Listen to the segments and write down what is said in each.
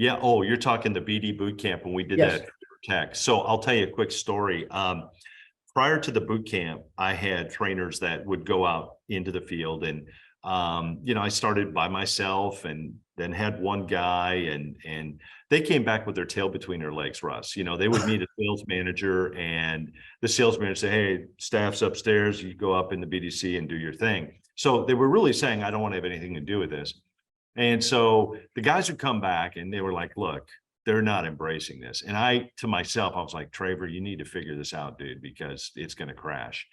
Yeah. Oh, you're talking the BD boot camp when we did Yes. that tech. So I'll tell you a quick story. Prior to the boot camp, I had trainers that would go out into the field and, I started by myself and then had one guy and they came back with their tail between their legs, Russ. They would meet a sales manager and the sales manager say, hey, staff's upstairs, you go up in the BDC and do your thing. So they were really saying, I don't want to have anything to do with this. And so the guys would come back and they were like, look, they're not embracing this. And to myself, I was like, Traver, you need to figure this out, dude, because it's going to crash.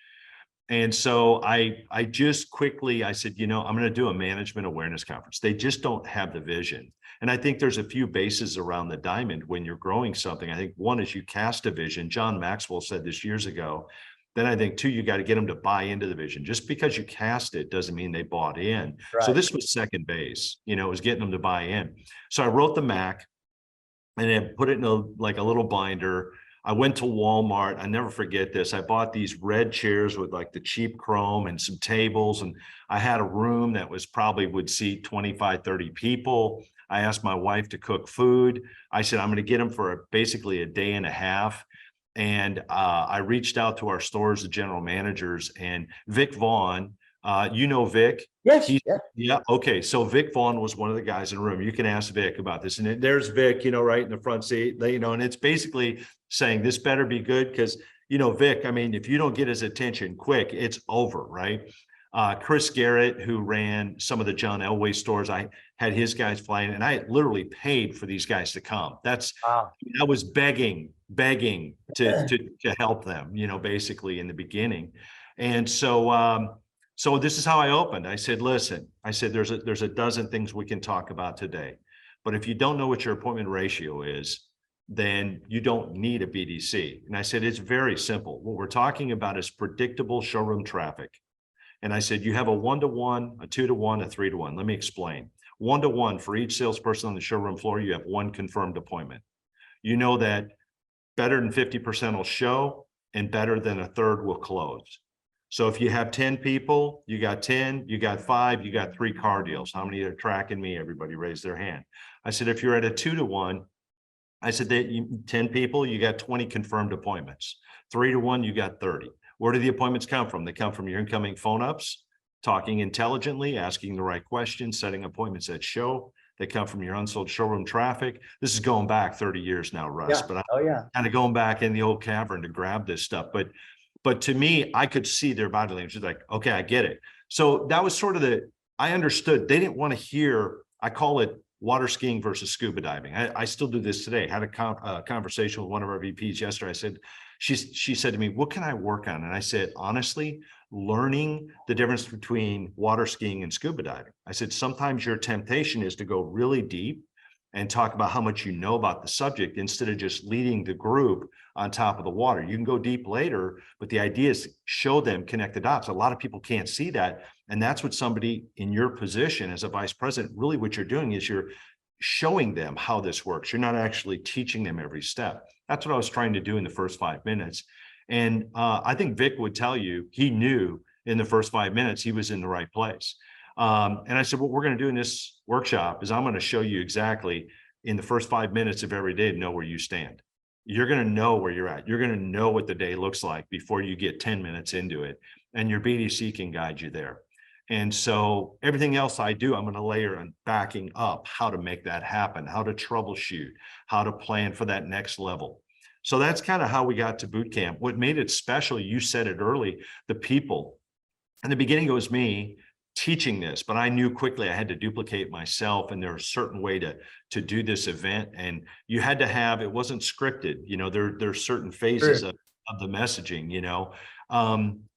And so I just quickly, I said, I'm going to do a management awareness conference. They just don't have the vision. And I think there's a few bases around the diamond when you're growing something. I think one is you cast a vision. John Maxwell said this years ago. Then I think two, you got to get them to buy into the vision. Just because you cast it doesn't mean they bought in. Right. So this was second base, it was getting them to buy in. So I wrote the MAC and then put it in a little binder. I went to Walmart. I never forget this. I bought these red chairs with like the cheap chrome and some tables. And I had a room that was probably would seat 25, 30 people. I asked my wife to cook food. I said, I'm going to get them for basically a day and a half. And I reached out to our stores, the general managers, and Vic Vaughn, Vic? Yes. Yeah. Yeah. Okay. So Vic Vaughn was one of the guys in the room. You can ask Vic about this. And there's Vic, right in the front seat, and it's basically saying this better be good because, Vic, I mean, if you don't get his attention quick, it's over, right? Chris Garrett, who ran some of the John Elway stores, I had his guys flying and I literally paid for these guys to come. Wow. I was begging to help them, basically in the beginning. And so this is how I opened. I said, listen, there's a dozen things we can talk about today, but if you don't know what your appointment ratio is, then you don't need a BDC. And I said, it's very simple. What we're talking about is predictable showroom traffic. And I said, you have a 1-to-1, a 2-to-1, a 3-to-1. Let me explain. 1-to-1 for each salesperson on the showroom floor, you have one confirmed appointment. You know that better than 50% will show and better than a third will close. So if you have 10 people, you got 10, you got 5, you got 3 car deals. How many are tracking me? Everybody raise their hand. I said, if you're at a 2-to-1, I said that 10 people, you got 20 confirmed appointments. 3-to-1, you got 30. Where do the appointments come from? They come from your incoming phone ups, talking intelligently, asking the right questions, setting appointments that show. They come from your unsold showroom traffic. This is going back 30 years now, Russ, but I'm kind of going back in the old cavern to grab this stuff. But to me, I could see their body language. It's like, okay, I get it. So that was sort of I understood. They didn't want to hear, I call it water skiing versus scuba diving. I still do this today. I had a conversation with one of our VPs yesterday. I said, she said to me, what can I work on? And I said, honestly, learning the difference between water skiing and scuba diving. I said, sometimes your temptation is to go really deep and talk about how much you know about the subject instead of just leading the group on top of the water. You can go deep later, but the idea is show them, connect the dots. A lot of people can't see that. And that's what somebody in your position as a vice president, really what you're doing is you're showing them how this works. You're not actually teaching them every step. That's what I was trying to do in the first 5 minutes. And I think Vic would tell you, he knew in the first 5 minutes, he was in the right place. And I said, what we're going to do in this workshop is I'm going to show you exactly in the first 5 minutes of every day to know where you stand. You're going to know where you're at. You're going to know what the day looks like before you get 10 minutes into it. And your BDC can guide you there. And so everything else I do, I'm going to layer and backing up how to make that happen, how to troubleshoot, how to plan for that next level. So that's kind of how we got to boot camp. What made it special, you said it early, the people. In the beginning, it was me teaching this, but I knew quickly I had to duplicate myself, and there was a certain way to do this event. And you had to have, it wasn't scripted, there's certain phases of the messaging,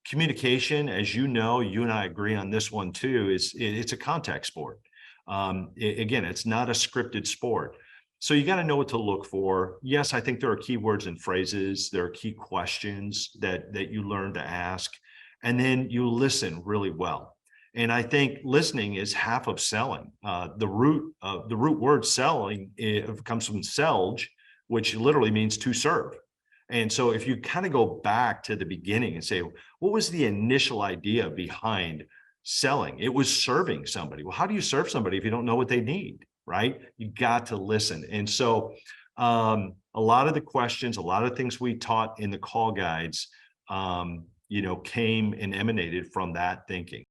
communication, as you know, you and I agree on this one too, it's a contact sport. Again, it's not a scripted sport. So you got to know what to look for. Yes, I think there are keywords and phrases. There are key questions that you learn to ask, and then you listen really well. And I think listening is half of selling. The root word selling comes from selge, which literally means to serve. And so if you kind of go back to the beginning and say, what was the initial idea behind selling? It was serving somebody. Well, how do you serve somebody if you don't know what they need? right? You got to listen. And so a lot of the questions, a lot of things we taught in the call guides, you know, came and emanated from that thinking.